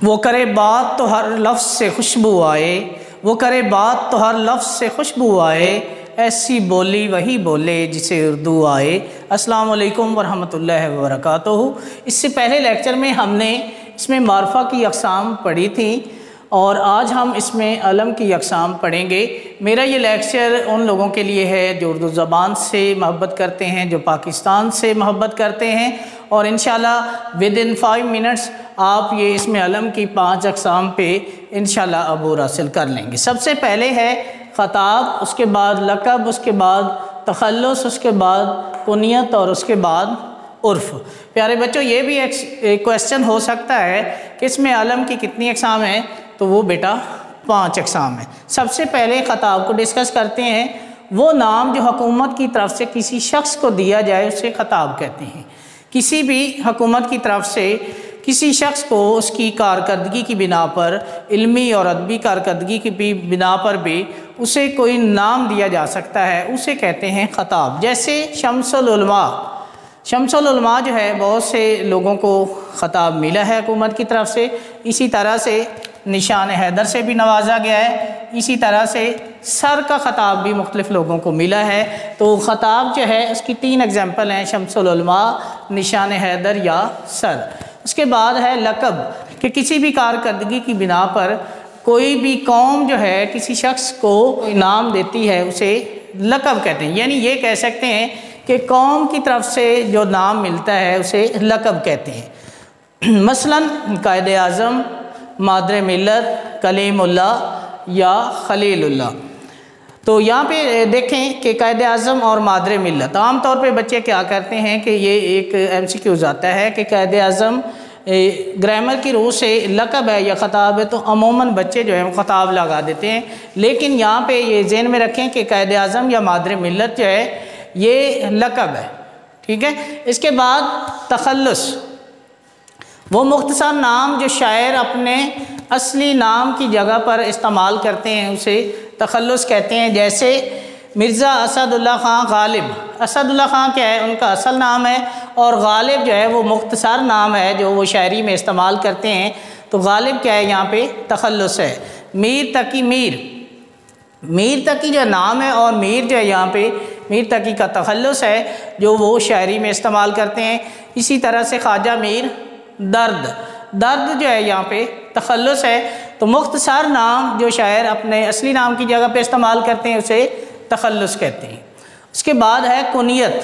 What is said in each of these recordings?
वो करे बात तो हर लफ्ज़ से खुशबू आए, वो करे बात तो हर लफ्ज़ से खुशबू आए, ऐसी बोली वही बोले जिसे उर्दू आए। अस्सलाम वालेकुम वरहमतुल्लाहि वबरकातुहू। इससे पहले लेक्चर में हमने इसमें मारफा की अक़साम पढ़ी थी और आज हम इसमें अलम की अक़साम पढ़ेंगे। मेरा ये लेक्चर उन लोगों के लिए है जो उर्दू ज़बान से मोहब्बत करते हैं, जो पाकिस्तान से मोहब्बत करते हैं, और इंशाल्लाह विद इन 5 मिनट्स आप ये इसमें अलम की 5 अक़साम पे इंशाल्लाह अबूर हासिल कर लेंगे। सबसे पहले है ख़ताब, उसके बाद लक़ब, उसके बाद तख़ल्लुस, उसके बाद कुनियत और उसके बाद उर्फ़। प्यारे बच्चों, ये भी एक क्वेश्चन हो सकता है कि इसमें अलम की कितनी अक़साम है, तो वो बेटा 5 अक़साम है। सबसे पहले ख़ताब को डिस्कस करते हैं। वो नाम जो हुकूमत की तरफ से किसी शख्स को दिया जाए उसे ख़ताब कहते हैं। किसी भी हुकूमत की तरफ से किसी शख्स को उसकी कारकर्दगी की बिना पर, इल्मी और अदबी कारकर्दगी की बिना पर भी उसे कोई नाम दिया जा सकता है, उसे कहते हैं ख़ताब। जैसे शम्सुल उलमा, शम्सुल उलमा जो है बहुत से लोगों को ख़ताब मिला है हुकूमत की तरफ से। इसी तरह से निशान हैदर से भी नवाजा गया है। इसी तरह से सर का ख़ताब भी मुख्तलिफ़ लोगों को मिला है। तो ख़ताब जो है उसकी 3 एग्जाम्पल हैं, शम्सुल उलमा, निशान हैदर या सर। उसके बाद है लक़ब, कि किसी भी कारकर्दगी की बिना पर कोई भी कौम जो है किसी शख्स को नाम देती है उसे लक़ब कहते हैं। यानी ये कह सकते हैं कि कौम की तरफ से जो नाम मिलता है उसे लक़ब कहते हैं। मसलन कायदे आज़म, मादर मिल्लत, कलीमुल्लाह या खलीलुल्लाह। तो यहाँ पे देखें कि कायदे आज़म और मादर मिल्लत, आम तौर पे बच्चे क्या करते हैं कि ये एक MCQ आता है कि कायदे आज़म ग्रामर की रूह से लक़ब है या ख़ताब है, तो अमूमन बच्चे जो है वो ख़ताब लगा देते हैं। लेकिन यहाँ पे ये ज़हन में रखें कि कायदे आज़म या मादर मिल्लत जो है ये लक़ब है, ठीक है। इसके बाद तख़ल्लुस, वो मुख्तसर नाम जो शायर अपने असली नाम की जगह पर इस्तेमाल करते हैं उसे तख़ल्लुस कहते हैं। जैसे मिर्ज़ा असदुल्ला ख़ान गालिब, असदुल्ला ख़ान क्या है, उनका असल नाम है, और गालिब जो है वो मुख्तसर नाम है जो वो शायरी में इस्तेमाल करते हैं। तो गालिब क्या है, यहाँ पे तख़ल्लुस है। मीर तकी, मीर तकी जो नाम है, और मीर जो है यहाँ पे मीर तकी का तख़ल्लुस है जो वो शायरी में इस्तेमाल करते हैं। इसी तरह से ख्वाजा मीर दर्द, दर्द जो है यहाँ पे तख़ल्लुस है। तो मुख्तसर नाम जो शायर अपने असली नाम की जगह पे इस्तेमाल करते हैं उसे तख़ल्लुस कहते हैं। उसके बाद है कुनियत,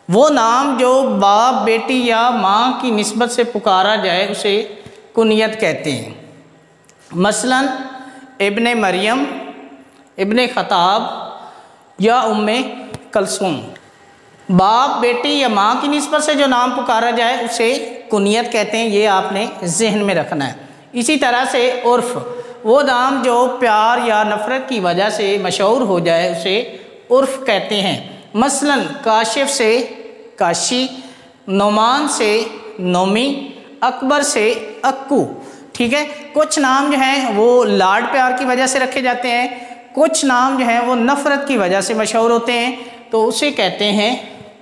वो नाम जो बाप, बेटी या माँ की निस्बत से पुकारा जाए उसे कुनियत कहते हैं। मसलन इब्ने मरियम, इब्ने ख़ताब या उम्मे कलसूम। बाप, बेटी या माँ की निस्बत से जो नाम पुकारा जाए उसे कुनियत कहते हैं, ये आपने जहन में रखना है। इसी तरह से उर्फ़, वो नाम जो प्यार या नफ़रत की वजह से मशहूर हो जाए उसे उर्फ़ कहते हैं। मसलन काशिफ से काशी, नोमान से नोमी, अकबर से अक्कू, ठीक है। कुछ नाम जो हैं वो लाड प्यार की वजह से रखे जाते हैं, कुछ नाम जो हैं वो नफ़रत की वजह से मशहूर होते हैं, तो उसे कहते हैं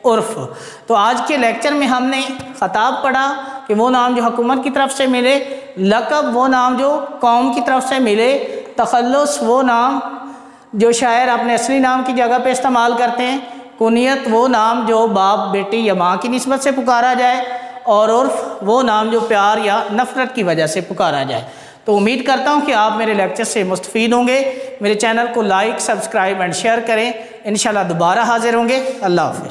उर्फ़। तो आज के लेक्चर में हमने ख़ताब पढ़ा कि वो नाम जो हुकूमत की तरफ से मिले, लक़ब वो नाम जो कौम की तरफ से मिले, तख़ल्लुस वो नाम जो शायर अपने असली नाम की जगह पे इस्तेमाल करते हैं, कुनियत वो नाम जो बाप, बेटी या माँ की निस्बत से पुकारा जाए, और उर्फ़ वो नाम जो प्यार या नफ़रत की वजह से पुकारा जाए। तो उम्मीद करता हूँ कि आप मेरे लेक्चर से मुस्तफ़ीद होंगे। मेरे चैनल को लाइक, सब्सक्राइब एंड शेयर करें। इंशाल्लाह दोबारा हाज़िर होंगे। अल्लाह हाफ़िज़।